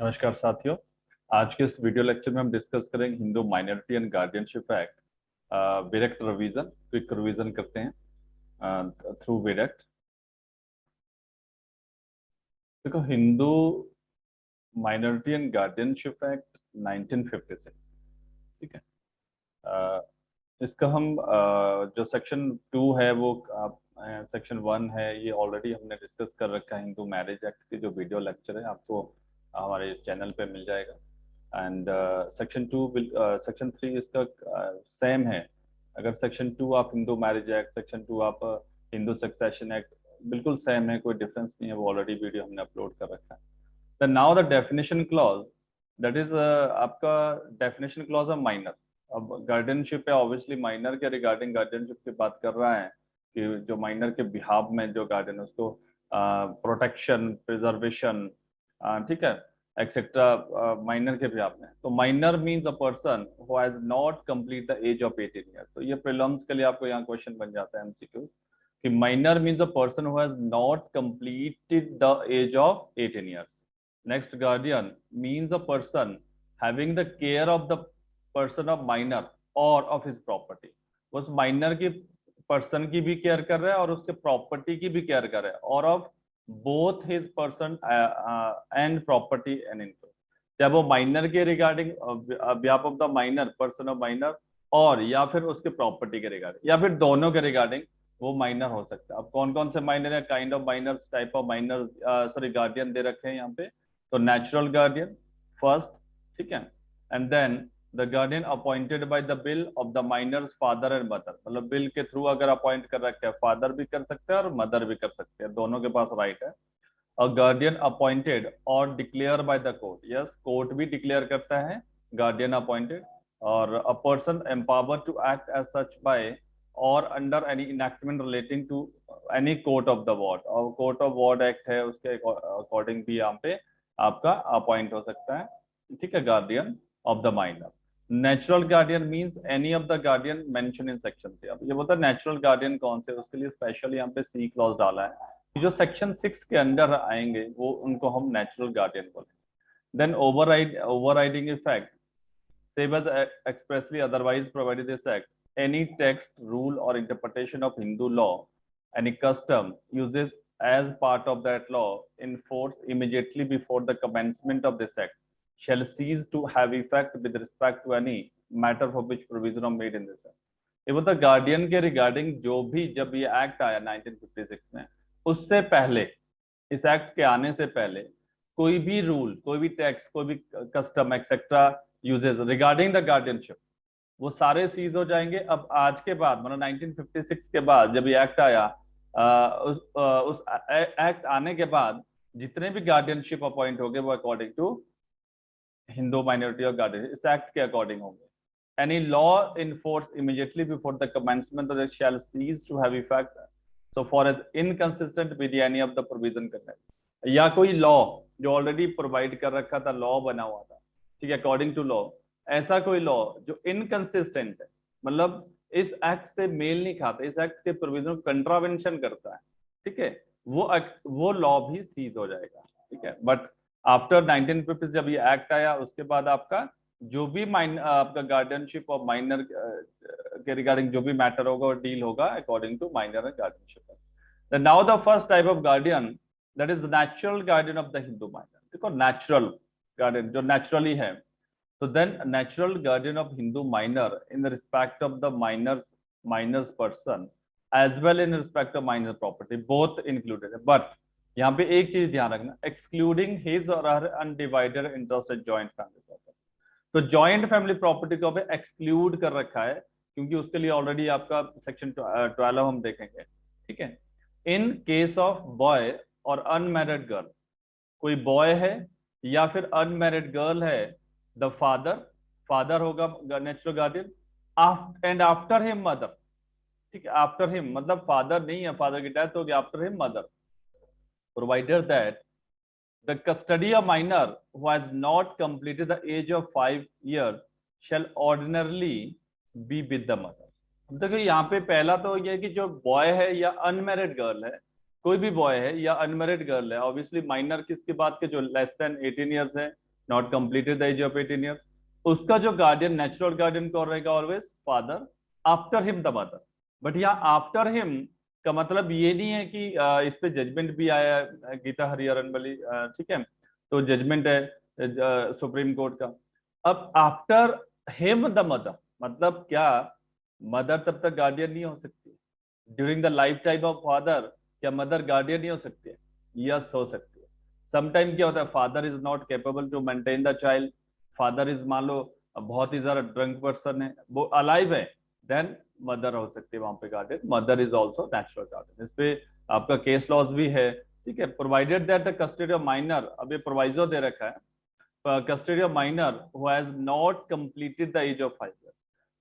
नमस्कार साथियों। आज के इस वीडियो लेक्चर में हम डिस्कस करेंगे Hindu minority and guardianship act. विरक्त रिवीजन, क्विक रिवीजन करते हैं थ्रू विरक्त। देखो, Hindu minority and guardianship act 1956, ठीक है। अ, इसका हम जो सेक्शन 2 है वो सेक्शन 1 है, ये ऑलरेडी हमने डिस्कस कर रखा है। हिंदू मैरिज एक्ट की जो वीडियो लेक्चर है आपको हमारे चैनल पे मिल जाएगा। एंड सेक्शन 3 इसका सेम है। अगर सेक्शन 2 आप हिंदू मैरिज एक्ट, सेक्शन 2 आप हिंदू सक्सेशन एक्ट, बिल्कुल सेम है, कोई डिफरेंस नहीं है। वो ऑलरेडी वीडियो हमने अपलोड कर रखा है। The now the definition clause, that is आपका डेफिनेशन क्लॉज है माइनर। अब गार्डियनशिप है, ऑब्वियसली माइनर के रिगार्डिंग गार्डियनशिप की बात कर रहा है कि जो माइनर के बिहाफ में जो गार्डियन, उसको प्रोटेक्शन, प्रिजर्वेशन, ठीक है, एक्सेट्रा माइनर के बिहाफ में। तो minor means a person who has not complete the age of 18 years. तो ये प्रीलिम्स के लिए आपको यहाँ क्वेश्चन बन जाता है एमसीक्यू कि minor means a person who has not completed the age of 18 years. Next, guardian means a person having the care of the person of minor or of his property। उस minor की person की भी care कर रहा है और उसके property की भी केयर कर रहा है, और of both his person and property and income. चाहे वो माइनर के regarding behalf of the minor, person of minor, और या फिर उसके प्रॉपर्टी के रिगार्डिंग, या फिर दोनों के रिगार्डिंग वो माइनर हो सकता है। अब कौन कौन से माइनर है, kind of minors, type of minor, sorry guardian दे रखे हैं यहाँ पे। तो नेचुरल गार्डियन फर्स्ट, ठीक है, and then the guardian appointed by the will of the minor's father and mother. मतलब बिल के थ्रू अगर अपॉइंट कर रखे हैं, फादर भी कर सकते हैं और मदर भी कर सकते हैं, दोनों के पास राइट है। A guardian appointed or declare by the court, yes, court भी डिक्लेयर करता है गार्डियन अपॉइंटेड। और a person empowered to act as such by or under any enactment relating to any court of the ward. और court of ward act है, उसके according भी यहाँ पे आपका अपॉइंट हो सकता है, ठीक है, guardian of the minor. Natural guardian means any of the guardian mention in section 3। अब ये बोलता है नेचुरल गार्डियन कौन से, उसके लिए स्पेशल यहाँ पे सी क्लॉज डाला है। जो सेक्शन 6 के अंडर आएंगे वो उनको हम नेचुरल गार्डियन बोलेंगे। Then overriding effect, save as expressly otherwise provided this act, any text, rule or interpretation of Hindu law, any custom, uses as part of that law in force immediately before the commencement of this act shall cease to have effect with respect to any matter for which provision are made in this act। ये मतलब guardian के regarding जो भी, जब ये act आया 1956 में, उससे पहले, इस एक्ट के आने से पहले कोई भी रूल, कोई भी टैक्स, कोई भी custom etcetera uses regarding the guardianship, वो सारे सीज हो जाएंगे। अब आज के बाद, मतलब 1956 के बाद जब ये एक्ट आया, उस एक्ट आने के बाद जितने भी गार्डियनशिप अपॉइंट हो गए वो अकॉर्डिंग टू हिंदू माइनॉरिटी और गार्डियन इस एक्ट के अकॉर्डिंग होंगे। Any law in force immediately before the commencement of it shall cease to have effect so far as inconsistent with any of the provision content. या कोई law जो already provide कर रखा था, law बना हुआ था, ठीक है, अकॉर्डिंग टू लॉ, ऐसा कोई लॉ जो इनकंसिस्टेंट है, मतलब इस एक्ट से मेल नहीं खाता, इस एक्ट के प्रोविजन को कंट्रावेंशन करता है, ठीक है, वो लॉ भी सीज हो जाएगा, ठीक है। बट आफ्टर 1950 जब ये एक्ट आया, उसके बाद आपका जो भी आपका गार्डियनशिप और माइनर के रिगार्डिंग जो भी मैटर होगा वो डील होगा according to minor and guardianship. Now the first type of guardian, that is natural guardian of the Hindu minor. देखो, नेचुरल गार्डियन जो नेचुरली है, तो then natural guardian of Hindu minor in respect of the minors person as well in respect of minor property, both included है। But यहाँ पे एक चीज ध्यान रखना, excluding his or her undivided interest in joint family property. तो joint family property को अभी एक्सक्लूड कर रखा है, क्योंकि उसके लिए ऑलरेडी आपका सेक्शन 12 हम देखेंगे, ठीक है। इन केस ऑफ बॉय और अनमैरिड गर्ल, कोई बॉय है या फिर अनमैरिड गर्ल है, द फादर होगा natural guardian, and after him mother, ठीक है, आफ्टर हिम मतलब फादर नहीं है, फादर की डेथ हो गई, after him mother, provided that the custody of minor who has not completed the age of 5 years shall ordinarily be with the mother। देखो, यहाँ पे पहला तो ये कि जो बॉय है या अनमैरिड गर्ल है, कोई भी बॉय है या अनमैरिड गर्ल है, ऑब्वियसली माइनर किसकी बात के, जो लेस देन 18 ईयर्स है, not completed the age of 18 years, उसका जो गार्डियन, नेचुरल गार्डियन कौन रहेगा? Always father, after him the mother. But यहाँ आफ्टर हिम का मतलब ये नहीं है कि इस पे जजमेंट भी आया है गीता हरिहरन बली, ठीक है, तो जजमेंट है सुप्रीम कोर्ट का। अब आफ्टर हिम द मदर मतलब क्या? मदर तब तक गार्डियन नहीं हो सकती। During the life time of father क्या मदर गार्डियन नहीं हो सकती है? यस, हो सकती है। समटाइम क्या होता है, father is not capable to maintain the child, father is, मान लो बहुत ही ज्यादा ड्रंक पर्सन है, वो अलाइव है, देन मदर हो सकती है वहां पे guardian. Mother is also natural guardian. इस पे आपका केस लॉज भी है, ठीक है। Provided that the custody of minor, अब ये प्रोवाइजो दे रखा है, custody of minor who has not completed the age of 5 year.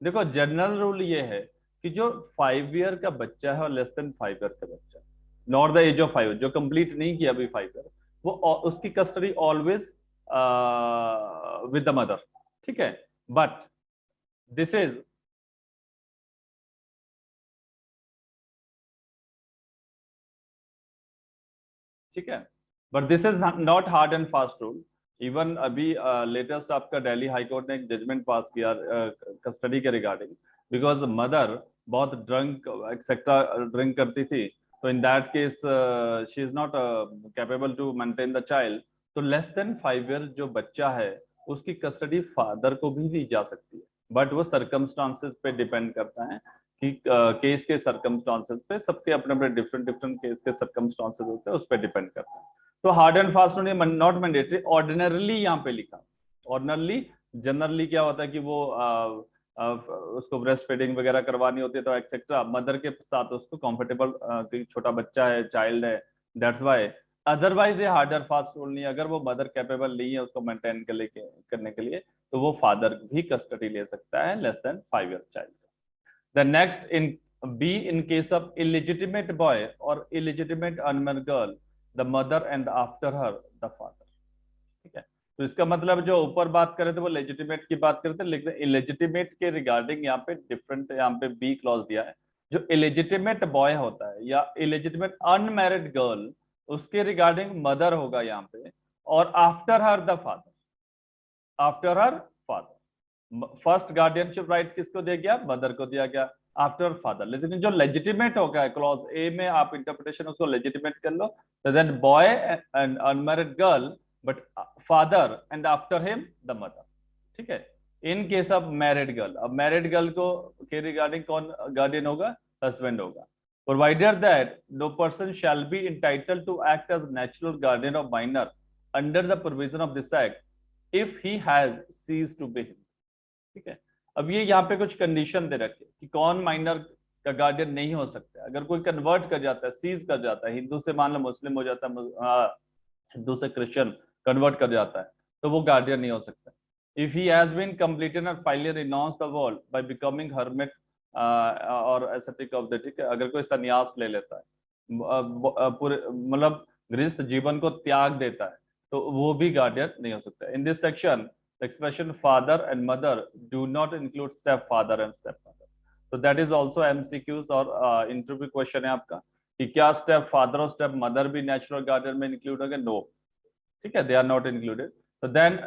देखो जनरल रूल ये है कि जो 5 ईयर का बच्चा है और लेस देन 5 ईयर का बच्चा, नॉट द एज ऑफ 5, जो कंप्लीट नहीं किया अभी 5 ईयर, वो उसकी custody always with the mother, ठीक है। बट दिस इज, ठीक है, but this is not hard and fast rule. Even अभी लेटेस्ट आपका दिल्ली हाई कोर्ट ने एक जजमेंट पास किया कस्टडी के रिगार्डिंग, बिकॉज मदर बहुत ड्रंक एक्सेट्रा ड्रिंक करती थी, तो in that case she is not capable to maintain the child, तो लेस देन 5 ईयर जो बच्चा है उसकी कस्टडी फादर को भी दी जा सकती है। बट वो सर्कमस्टांसेस पे डिपेंड करता है कि केस के सर्कमस्टांसेस पे, सबके अपने अपने डिफरेंट डिफरेंट केस के सर्कमस्टांसेस होते हैं, उस पर डिपेंड करता है। तो hard and fast not mandatory, ordinarily यहाँ पे लिखा। ऑर्डिनरली, जनरली क्या होता है कि वो उसको ब्रेस्ट फीडिंग वगैरह करवानी होती है तो एक्सेट्रा मदर के साथ उसको कंफर्टेबल, छोटा बच्चा है, चाइल्ड है, दैट्स वाई। अदरवाइज ये हार्ड एंड फास्ट रूल नहीं है। अगर वो मदर कैपेबल नहीं है उसको मेंटेन करने के लिए, तो वो फादर भी कस्टडी ले सकता है less than 5 year child. The next in B, in case of illegitimate boy or illegitimate unmarried girl, the mother and after her the father, ठीक है। तो इसका मतलब जो ऊपर बात कर रहे थे वो लेजिटिमेट की बात कर रहे थे, लेकिन इलेजिटिमेट के रिगार्डिंग यहाँ पे डिफरेंट, यहाँ पे बी क्लॉज दिया है। जो इलेजिटिमेट बॉय होता है या इलेजिटिमेट अनमैरिड गर्ल, उसके रिगार्डिंग मदर होगा यहाँ पे, और after her the father, after her father. First guardianship right किसको दिया गया? मदर को दिया गया, आफ्टर फादर। लेकिन जो लेजिटिमेट हो गया क्लॉज ए में, आप इंटरप्रिटेशन उसको लेजिटिमेट कर लो, तो then boy and unmarried girl, but father and after him the mother, ठीक है। In case of married girl, अब मैरिड गर्ल को के रिगार्डिंग कौन गार्डियन होगा? हस्बैंड होगा। Provided that no person shall be entitled to act as natural guardian of minor under the provision of this act if he has ceased to be, ठीक है। अब ये यहाँ पे कुछ कंडीशन दे रखे कि कौन माइनर का गार्डियन नहीं हो सकता। अगर कोई कन्वर्ट कर जाता है, सीज कर जाता है, हिंदू से मान लो मुस्लिम हो जाता है, हिंदू से क्रिश्चियन कन्वर्ट कर जाता है, तो वो गार्डियन नहीं हो सकता। If he has been completed and finally renounce the world by becoming hermit और एसेटिक ऑफ द, ठीक है, अगर कोई सन्यास ले लेता है, पूरे मतलब गृहस्थ जीवन को त्याग देता है, तो वो भी गार्डियन नहीं हो सकता। इन this section expression father and mother do not include stepfather and stepmother. So that is also MCQs और इंटरव्यू क्वेश्चन है आपका कि क्या स्टेप फादर और स्टेप मदर भी नेचुरल गार्डियन में इंक्लूड होंगे? नो, ठीक है, दे आर नॉट इंक्लूडेड। तो then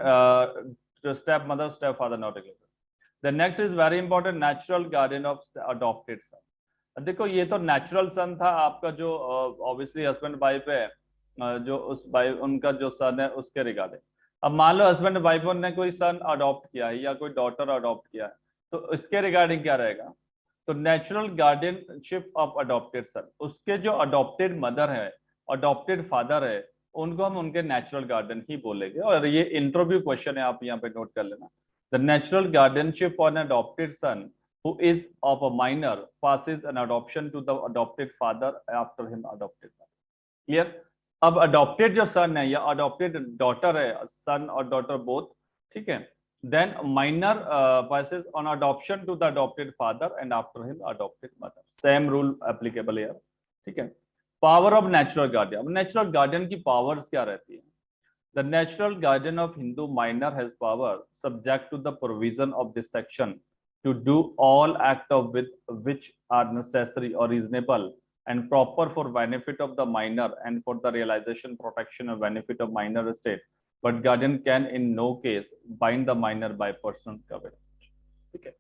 step mother step father not included. The next is very important, natural guardian of adopted son. देखो ये तो नेचुरल सन था आपका, जो ऑब्वियसली हस्बैंड वाइफ है, जो उस वाइफ उनका जो सन है उसके रिगार्डिंग। अब मान लो हस्बैंड वाइफ ने कोई सन अडॉप्ट किया है या कोई डॉटर अडॉप्ट किया है, तो इसके रिगार्डिंग क्या रहेगा? तो नेचुरल गार्डियनशिप ऑफ अडॉप्टेड सन, उसके जो अडॉप्टेड मदर है, अडॉप्टेड फादर है, उनको हम उनके नेचुरल गार्डियन ही बोलेंगे। और ये इंटरव्यू क्वेश्चन है, आप यहाँ पे नोट कर लेना। The natural guardianship on adopted son who is of a minor passes an adoption to the adopted father after him adopted mother. Clear? अब अडॉप्टेड जो सन है या अडॉप्टेड डॉटर है, सन और डॉटर बोथ, ठीक है, then minor passes on adoption to the adopted father and after him adopted mother. Same rule applicable है, ठीक है। Power of natural guardian, natural guardian की पावर्स क्या रहती है? The natural guardian of Hindu minor has power subject to the provision of this section to do all act of with which are necessary or reasonable and proper for benefit of the minor and for the realization, protection, or benefit of minor estate but guardian can in no case bind the minor by personal covenant. ठीक है,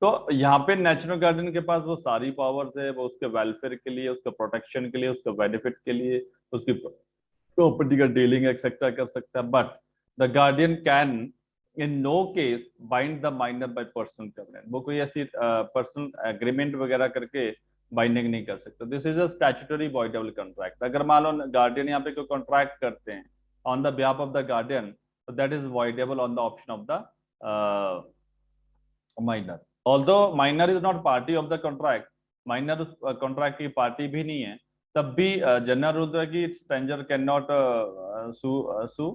तो यहाँ पे natural guardian के पास वो सारी powers है, वो उसके वेलफेयर के लिए, उसके प्रोटेक्शन के लिए, उसके बेनिफिट के लिए, उसकी प्रॉपर्टी का डीलिंग एक्सेट्रा कर सकता है, but the guardian can in no case bind the minor by personal covenant. वो कोई ऐसी पर्सनल एग्रीमेंट वगैरह करके बाइंडिंग नहीं कर सकता। This is a statutory voidable contract. अगर मान लो गार्डियन यहाँ पे कोई कॉन्ट्रैक्ट करते हैं on the behalf of the guardian, so that is voidable on the option of the minor. Although minor is not party of the contract, minor उस contract की party भी नहीं है, तब भी जनरल रूल है कि स्ट्रेंजर कैन नॉट सू,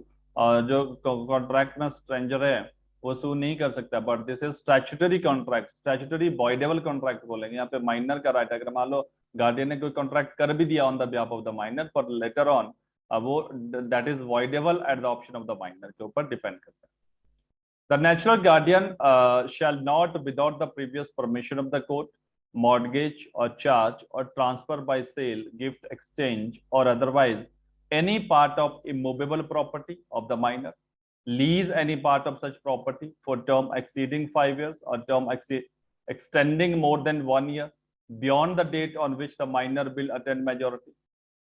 जो कॉन्ट्रैक्ट में स्ट्रेंजर है वो सू नहीं कर सकता, but this is statutory contract, statutory voidable contract बोलेंगे। यहाँ पे माइनर का राइट है, अगर मान लो गार्डियन ने कोई कॉन्ट्रैक्ट कर भी दिया on the behalf of the minor, पर लेटर ऑन वो that is voidable at the option of the minor के ऊपर डिपेंड करता है। The natural guardian shall not, without the previous permission of the court, mortgage or charge or transfer by sale, gift, exchange, or otherwise any part of immovable property of the minor, lease any part of such property for term exceeding 5 years or term extending more than 1 year beyond the date on which the minor will attain majority.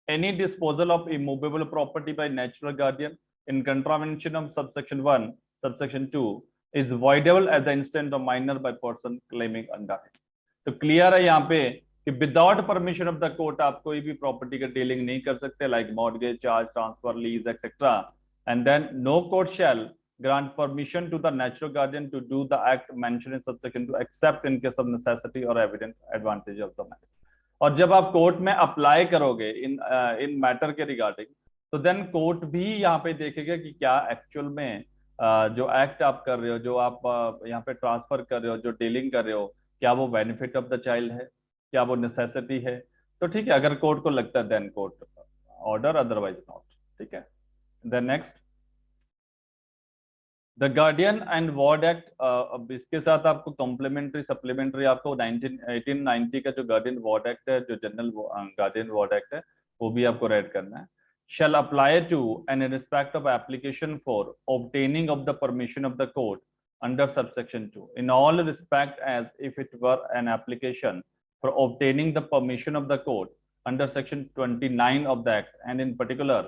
Any disposal of immovable property by natural guardian in contravention of subsection 1, subsection 2 is voidable at the instant of minor by person claiming under it. तो clear है यहाँ पे कि without permission of the court आप कोई भी property का dealing नहीं कर सकते, like mortgage, charge, transfer, lease etcetera, and then no court shall grant permission to the natural guardian to do the act mentioned in subsection 2 except in case of necessity or evident advantage of the matter. और जब आप court में apply करोगे इन matter के regarding, तो then court भी यहाँ पे देखेगा कि क्या एक्चुअल में जो एक्ट आप कर रहे हो, जो आप यहाँ पे ट्रांसफर कर रहे हो, जो डीलिंग कर रहे हो, क्या वो बेनिफिट ऑफ द चाइल्ड है, क्या वो नेसेसिटी है। तो ठीक है, अगर कोर्ट को लगता है then court order, otherwise not. ठीक है, then next the guardian and ward act. अब इसके साथ आपको कॉम्प्लीमेंट्री सप्लीमेंट्री आपको 1890 का जो गार्डियन वार्ड एक्ट है, जो जनरल गार्डियन वार्ड एक्ट है, वो भी आपको रेड करना है। shall apply to and in respect of application for obtaining of the permission of the court under subsection 2 in all respect as if it were an application for obtaining the permission of the court under section 29 of the act, and in particular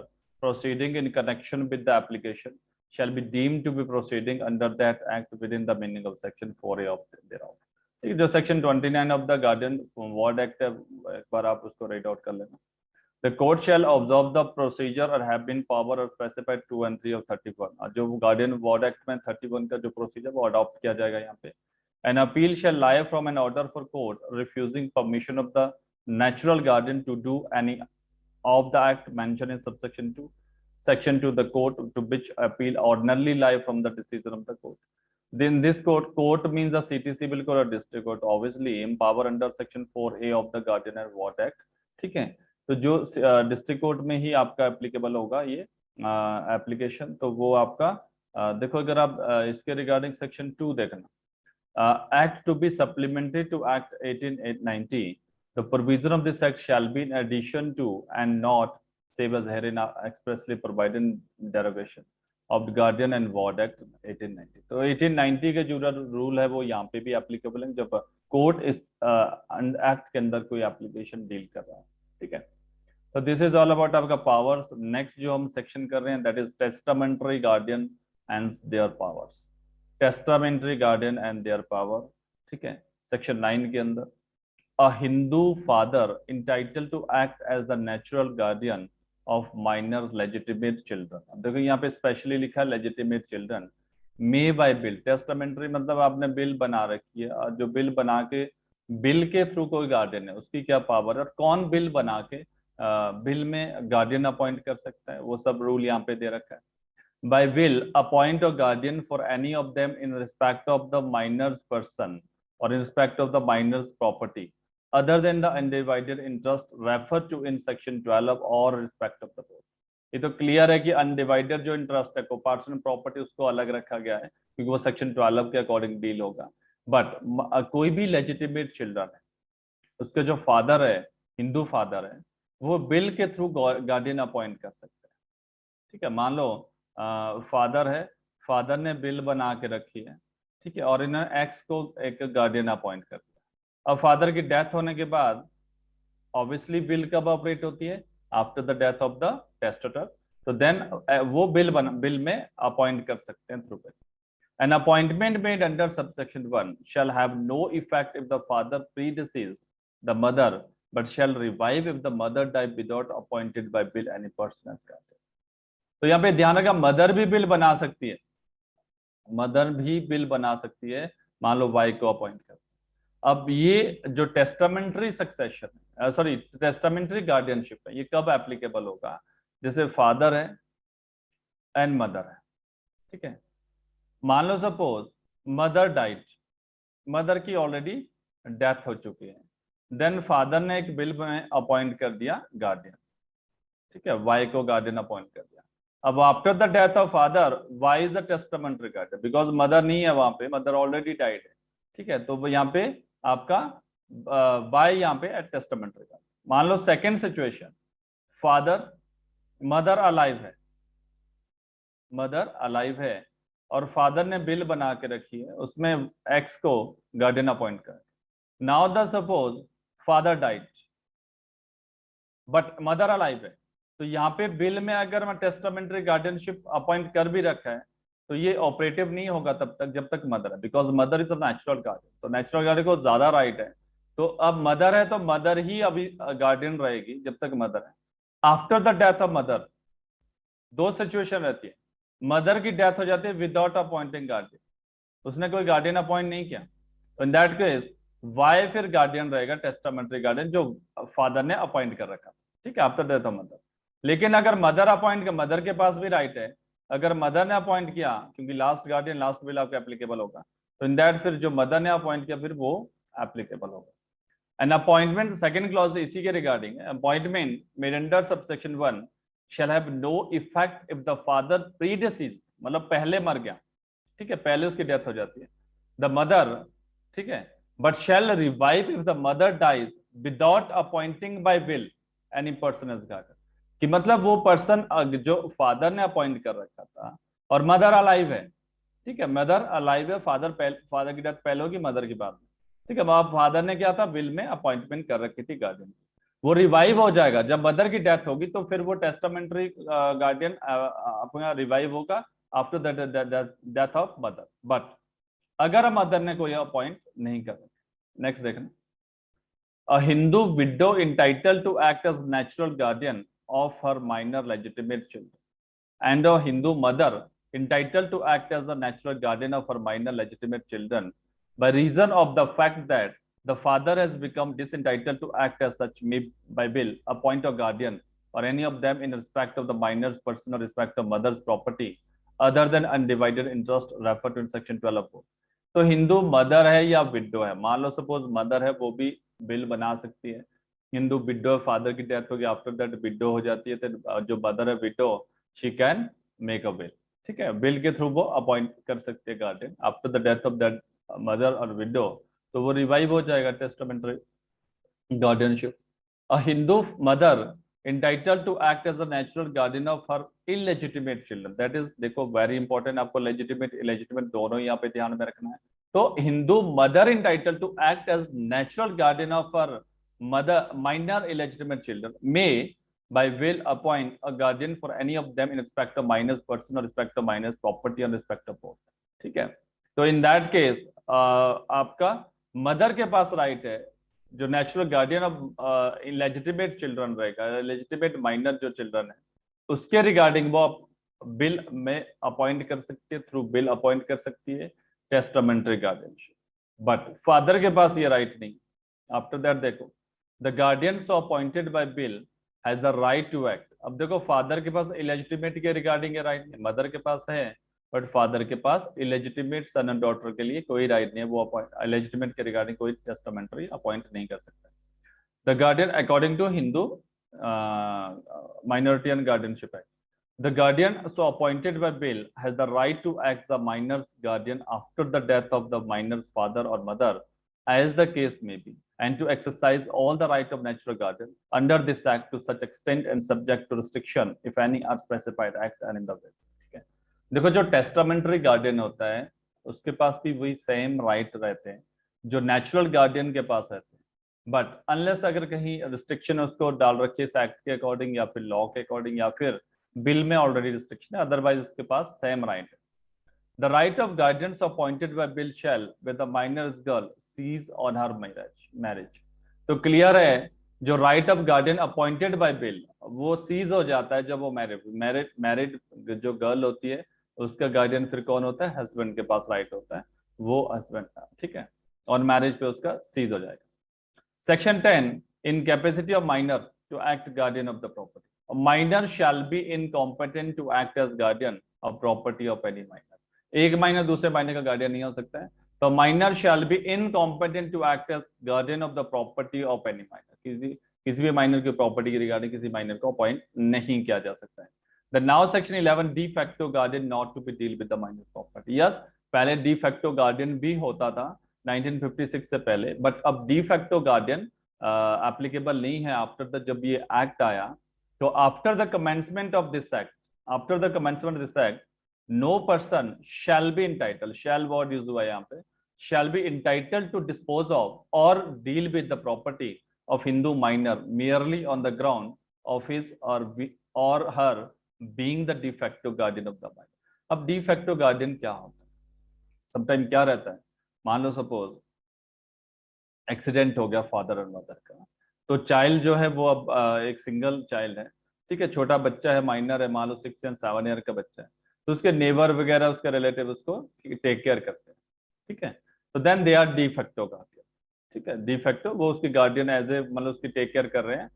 proceeding in connection with the application shall be deemed to be proceeding under that act within the meaning of section 4A of thereof. जो section 29 of the guardian ward act है, एक बार आप उसको read out कर लेना। The court shall observe the procedure or have been power or specified 2 and 3 of 31. जो guardian ward act में 31 का जो प्रोसीजर वो अडॉप्ट किया जाएगा यहाँ पे। An appeal shall lie from an order for court refusing permission of the natural guardian to do any of the act mentioned in subsection 2, section 2 the court to which appeal ordinarily lie from the decision of the court. Then this court means the city civil court or district court, obviously empower under section 4A of the guardian and ward act। ठीक है, तो जो district court में ही आपका applicable होगा ये application, तो वो आपका देखो, अगर आप इसके रिगार्डिंग सेक्शन 2 देखना, act to be supplementary to act 1890, the provision of this act shall be in addition to and not save as herein expressly provided in derogation of guardian and ward act 1890। तो 1890 के जो rule है वो यहाँ पे भी applicable है जब कोर्ट इस एक्ट के अंदर कोई एप्लीकेशन डील कर रहा है। ठीक है, तो दिस इज ऑल अबाउट आपका पावर्स। नेक्स्ट जो हम सेक्शन कर रहे हैं that is testamentary guardian and their powers. Testamentary guardian and their power. ठीक है, सेक्शन 9 के अंदर a Hindu father entitle to act as the natural guardian of minor legitimate children. अब देखो यहाँ पे स्पेशली लिखा है legitimate children may by will. Testamentary मतलब आपने बिल बना रखी है, और जो बिल बना के बिल के थ्रू कोई गार्डियन है उसकी क्या पावर है, और कौन बिल बना के बिल में गार्डियन अपॉइंट कर सकता है, वो सब रूल यहाँ पे दे रखा है। By will appoint a guardian for any of them in respect of the minors person or in respect of the minors property other than the undivided interest refer to in section 12 और respect of the board. ये तो clear है कि undivided जो interest है कोपार्सन property उसको अलग रखा गया है क्योंकि वो सेक्शन 12 के अकॉर्डिंग डील होगा। बट कोई भी लेजिटिमेट चिल्ड्रन है, उसके जो फादर है, हिंदू फादर है, वो बिल के थ्रू गार्डियन अपॉइंट कर सकते हैं। ठीक है, मान लो फादर है, फादर ने बिल बना के रखी है, ठीक है, और इन्होंने एक्स को एक गार्डियन अपॉइंट कर दिया। अब फादर की डेथ होने के बाद ऑब्वियसली बिल कब ऑपरेट होती है? After the death of the testator. तो देन वो बिल में अपॉइंट कर सकते हैं through bill. An appointment made under subsection 1 shall have no effect if the father predeceased the mother, but shall revive if the mother die without appointed by bill any person as guardian. तो यहाँ पे ध्यान रखा, mother भी bill बना सकती है, mother भी बिल बना सकती है, मान लो वाई को अपॉइंट कर। अब ये जो टेस्टामेंट्री सक्सेशन है, सॉरी टेस्टामेंट्री गार्डियनशिप है, ये कब एप्लीकेबल होगा? जैसे फादर है एंड मदर है, ठीक है। मान लो सपोज मदर डाइट, मदर की ऑलरेडी डेथ हो चुकी है, देन फादर ने एक बिल में अपॉइंट कर दिया गार्डियन, ठीक है, वाई को गार्डियन अपॉइंट कर दिया। अब after the death of father Y is the testamentary guardian, because mother नहीं है वहां पे, मदर ऑलरेडी डाइड है, ठीक है, तो यहाँ पे आपका वाई यहाँ पे टेस्टामेंट्री गार्डियन। मान लो second situation, father, mother alive है, मदर अलाइव है और फादर ने बिल बना के रखी है, उसमें एक्स को गार्डियन अपॉइंट कर। Now the suppose father died but mother alive है, तो यहाँ पे बिल में अगर मैं टेस्टामेंट्री गार्डियनशिप अपॉइंट कर भी रखा है तो ये ऑपरेटिव नहीं होगा तब तक जब तक मदर है, because mother is a natural guardian, तो नेचुरल गार्डियन को ज्यादा राइट है। तो अब मदर है तो मदर ही अभी गार्डियन रहेगी जब तक मदर है। After the death of mother दो सिचुएशन रहती है, मदर की डेथ हो जाती है विदाउट अपॉइंटिंग गार्डियन, उसने कोई गार्डियन अपॉइंट नहीं किया, तो इन दैट केस वाई फिर गार्डियन रहेगा, टेस्टामेंट्री गार्डियन जो फादर ने अपॉइंट कर रखा, ठीक है, आफ्टर डेथ ऑफ मदर। लेकिन अगर मदर अपॉइंट कर, मदर के पास भी राइट है, अगर मदर ने अपॉइंट किया, क्योंकि लास्ट गार्डियन लास्ट विल आपका एप्लीकेबल होगा, तो इन दैट फिर जो मदर ने अपॉइंट किया फिर वो एप्लीकेबल होगा। एन अपॉइंटमेंट, सेकंड क्लॉज इसी के regarding, appointment made under subsection 1 shall have no effect if the father predeceased, मतलब पहले मर गया, ठीक है, पहले उसकी डेथ हो जाती है, द मदर, ठीक है, but shall revive if the mother dies without appointing by will any person as guardian, कि मतलब वो पर्सन जो फादर ने अपॉइंट कर रखा था और मदर अलाइव है, ठीक है, मदर अलाइव है, फादर की डेथ पहले होगी, मदर की बाद में, ठीक है, फादर ने क्या था, विल में अपॉइंटमेंट कर रखी थी गार्डियन, वो रिवाइव हो जाएगा जब मदर की डेथ होगी, तो फिर वो टेस्टामेंट्री गार्डियन अपना रिवाइव होगा after the death of mother, but अगर मदर ने कोई अपॉइंट नहीं कर रखा। नेक्स्ट देखना, a Hindu widow entitled to act as natural guardian of her minor legitimate children, and a Hindu mother entitled to act as a natural guardian of her minor legitimate children by reason of the fact that the father has become disentitled to act as such may by bill appoint a guardian or any of them in respect of the minor's personal respect of mother's property other than undivided interest referred to in section 12 of code। तो Hindu mother है या window है, मान लो suppose mother है, वो भी bill बना सकती है। हिंदू विडो, फादर की डेथ होगी, आफ्टर दैट विडो हो जाती है, तो जो मदर है window, she can make a bill, ठीक है, बिल के थ्रू वो अपॉइंट कर सकते हैं guardian after the death of that mother और विडो, तो वो रिवाइव हो जाएगा testamentary guardianship. A Hindu mother entitled to act as a natural guardian of her illegitimate children, that is, देखो वेरी इंपॉर्टेंट, आपको लेजिटिमेट इलेजिटिमेट दोनों यहाँ पे ध्यान में रखना है। तो Hindu mother entitled to act as natural guardian of her mother minor illegitimate children may by will appoint a guardian for any of them in respect of minor's person or respect of minor's property and respect of both, ठीक है। तो in that case आपका mother के पास right है, जो natural guardian of illegitimate children रहेगा, illegitimate minor जो चिल्ड्रन है, उसके रिगार्डिंग वो बिल में अपॉइंट कर सकती है, थ्रू बिल अपॉइंट कर सकती है टेस्टामेंट्री गार्डियनशिप, बट फादर के पास ये राइट नहीं। आफ्टर दैट देखो, the guardian so appointed by will has a right to act. अब देखो फादर के पास इलेजिटिमेट के रिगार्डिंग राइट नहीं, मदर के पास है, बट फादर के पास इलेजिटिमेट सन एंड डॉटर के लिए कोई राइट नहीं है, वो इलेजिटिमेट के रिगार्डिंग कोई टेस्टामेंट्री अपॉइंट नहीं कर सकता। The guardian according to Hindu minority and guardianship act, the guardian so appointed by bill has the right to act the minor's guardian after the death of the minor's father or mother as the case may be, and to exercise all the right of natural guardian under this act to such extent and subject to restriction if any are specified act and in the will, ठीक है। देखो जो testamentary guardian होता है उसके पास भी वही same right रहते हैं जो नेचुरल गार्डियन के पास रहते हैं, बट अनलेस अगर कहीं रिस्ट्रिक्शन उसको डाल रखी है इस एक्ट के अकॉर्डिंग या फिर लॉ के अकॉर्डिंग या फिर बिल में ऑलरेडी रिस्ट्रिक्शन है, अदरवाइज उसके पास सेम राइट है। The right of guardians appointed by will shall with the minor's girl cease on her marriage. तो क्लियर है, जो right of guardian appointed by will वो सीज हो जाता है जब वो मैरिड मैरिड मैरिड जो गर्ल होती है उसका गार्डियन फिर कौन होता है, हस्बैंड के पास राइट होता है, वो हस्बैंड का, ठीक है, ऑन मैरिज पे उसका सीज हो जाएगा। Section 10, in capacity of minor to act guardian of the property. A minor shall be incompetent to act as guardian of property of any minor. एक माइनर दूसरे माइनर का गार्डियन नहीं हो सकता है, तो minor shall be incompetent to act as guardian of the property of any minor. किसी भी माइनर की प्रॉपर्टी के रिगार्डिंग किसी माइनर को अपॉइंट नहीं किया जा सकता है। The now section 11 de facto guardian not to be deal with the minor property. Yes, पहले डी फैक्टो गार्डियन भी होता था 1956 से पहले, बट अब डी फैक्टो गार्डियन एप्लीकेबल नहीं है आफ्टर द, जब ये एक्ट आया तो after the commencement of this act, after the commencement of this act no person shall be entitle, shall word use हुआ है यहाँ पे, shall be entitled to dispose of or deal with the property of Hindu minor merely on the ground of his or her being the de facto guardian of the minor। अब de facto guardian क्या होता है, sometime क्या रहता है, मान लो suppose accident हो गया फादर और मदर का, तो चाइल्ड जो है वो अब एक सिंगल चाइल्ड है, ठीक है, छोटा बच्चा है, माइनर है, मान लो 6 एंड 7 ईयर का बच्चा है, तो उसके नेबर वगैरह उसके रिलेटिव उसको टेक केयर करते हैं, ठीक है, तो then they are de facto guardian, ठीक है, डी फैक्टो वो उसकी गार्डियन एज ए मतलब उसकी टेक केयर कर रहे हैं,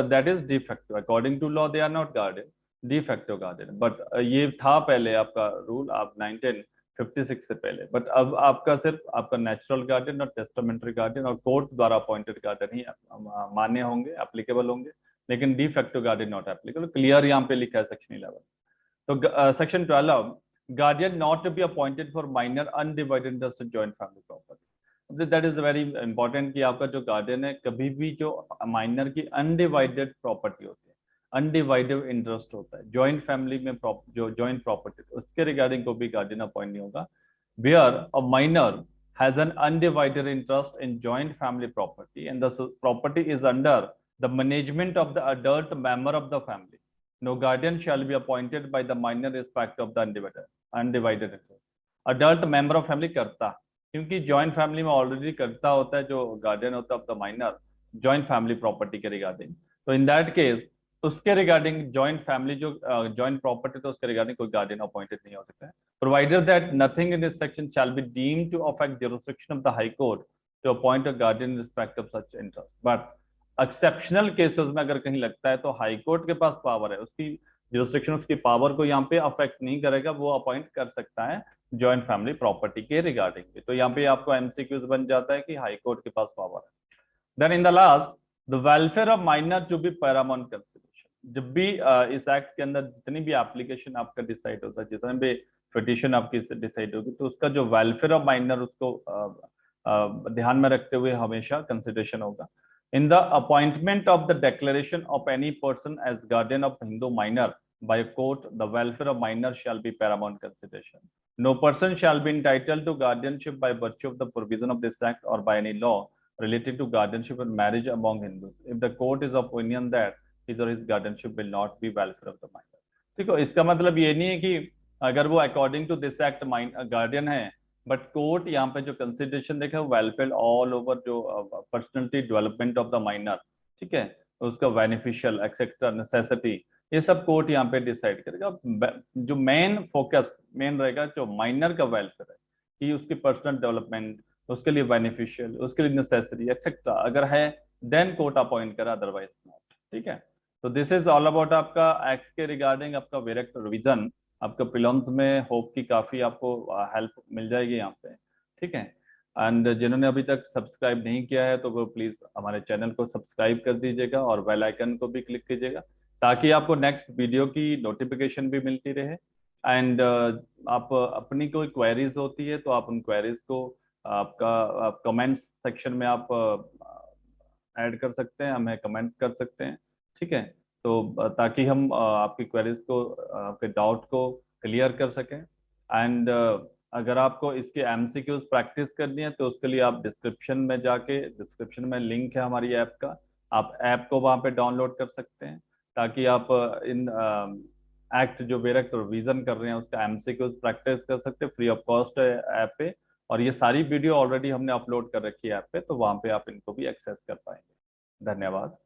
that is de facto, according to law they are not guardian, de facto guardian. But ये था पहले आपका रूल, आप 1956 से पहले, बट अब आपका सिर्फ आपका नेचुरल गार्डियन और टेस्टामेंटरी गार्डियन और कोर्ट द्वारा अपॉइंटेड गार्डियन ही मान्य होंगे, एप्लीकेबल होंगे, लेकिन D facto guardian not applicable, clear यहाँ पे लिखा है सेक्शन 11। तो section 12, guardian not to be appointed for minor undivided interest in joint family property। That is very important कि आपका जो गार्डियन है कभी भी जो माइनर की अनडिवाइडेड प्रॉपर्टी होती है, अनडिवाइडेड इंटरेस्ट होता है जॉइंट फैमिली में, जो जॉइंट प्रॉपर्टी उसके रिगार्डिंग को भी गार्डियन अपॉइंट नहीं होगा। Where a minor has an undivided interest in joint family property and the property is under the management of the adult member of the family, no guardian shall be appointed by the minor respect of the undivided interest। Adult member of family करता, क्योंकि joint family में already करता होता है जो guardian होता है of the minor joint family property के रिगार्डिंग, तो इन दैट केस उसके रिगार्डिंग जॉइंट फैमिली जो जॉइंट प्रॉपर्टी तो उसके रिगार्डिंग कोई गार्डियन अपॉइंटेड नहीं हो सकता है, provided that nothing in this section shall be deemed to affect jurisdiction of the high court to appoint a guardian in respect of such interest. But exceptional cases में अगर कहीं लगता है तो हाई कोर्ट के पास पावर है, उसकी जुरिस्डिक्शन उसकी पावर को यहाँ पे अफेक्ट नहीं करेगा, वो अपॉइंट कर सकता है जॉइंट फैमिली प्रॉपर्टी के रिगार्डिंग भी। तो यहाँ पे आपको एमसीक्यूज बन जाता है कि हाई कोर्ट के पास पावर है। Then in the last, the welfare of minor to be paramount consideration. जब भी इस एक्ट के अंदर जितनी भी एप्लीकेशन आपका डिसाइड होता है, जितने भी पिटीशन आपकी डिसाइड होगी, तो उसका जो वेलफेयर ऑफ माइनर उसको ध्यान में रखते हुए हमेशा कंसिडरेशन होगा। In the appointment of the declaration of any person as guardian of Hindu minor by a court, the welfare of minor shall be paramount consideration. No person shall be entitled to guardianship by virtue of the provision of this act or by any law related to guardianship and marriage among Hindus, if the court is of opinion that his or his guardianship will not be welfare of the minor। देखो इसका मतलब ये नहीं है कि अगर वो according to this act guardian है, बट कोर्ट यहाँ पे जो कंसिडरेशन देखा वेलफेयर ऑल ओवर जो personality development of the minor, ठीक है, उसका बेनिफिशियल एक्सेट्रा नेसेसिटी, ये सब कोर्ट यहाँ पे डिसाइड करेगा। जो मेन फोकस मेन रहेगा जो माइनर का वेलफेयर है कि उसकी पर्सनल डेवलपमेंट, उसके लिए बेनिफिशियल, उसके लिए नेसेसरी एक्सेट्रा अगर है देन कोर्ट अपॉइंट करा, अदरवाइज नॉट, ठीक है। तो दिस इज ऑल अबाउट आपका एक्ट के रिगार्डिंग आपका डायरेक्ट रिवीजन, आपका प्रीलिम्स में होप की काफी आपको हेल्प मिल जाएगी यहाँ पे, ठीक है। एंड जिन्होंने अभी तक सब्सक्राइब नहीं किया है तो वो प्लीज हमारे चैनल को सब्सक्राइब कर दीजिएगा और बेल आइकन को भी क्लिक कीजिएगा ताकि आपको नेक्स्ट वीडियो की नोटिफिकेशन भी मिलती रहे। एंड आप अपनी कोई क्वेरीज होती है तो आप उन क्वेरीज को आपका कमेंट्स सेक्शन में आप ऐड कर सकते हैं, हमें कमेंट्स कर सकते हैं, ठीक है। तो ताकि हम आपकी क्वेरीज को, आपके डाउट को क्लियर कर सकें। एंड अगर आपको इसके एमसीक्यूज प्रैक्टिस करनी है तो उसके लिए आप डिस्क्रिप्शन में लिंक है हमारी ऐप का, आप ऐप को वहाँ पे डाउनलोड कर सकते हैं, ताकि आप इन एक्ट जो बेरक्ट और विजन कर रहे हैं उसका एमसीक्यूज प्रैक्टिस कर सकते हैं, फ्री ऑफ कॉस्ट है ऐप पे। और ये सारी वीडियो ऑलरेडी हमने अपलोड कर रखी है ऐप पे, तो वहाँ पे आप इनको भी एक्सेस कर पाएंगे। धन्यवाद।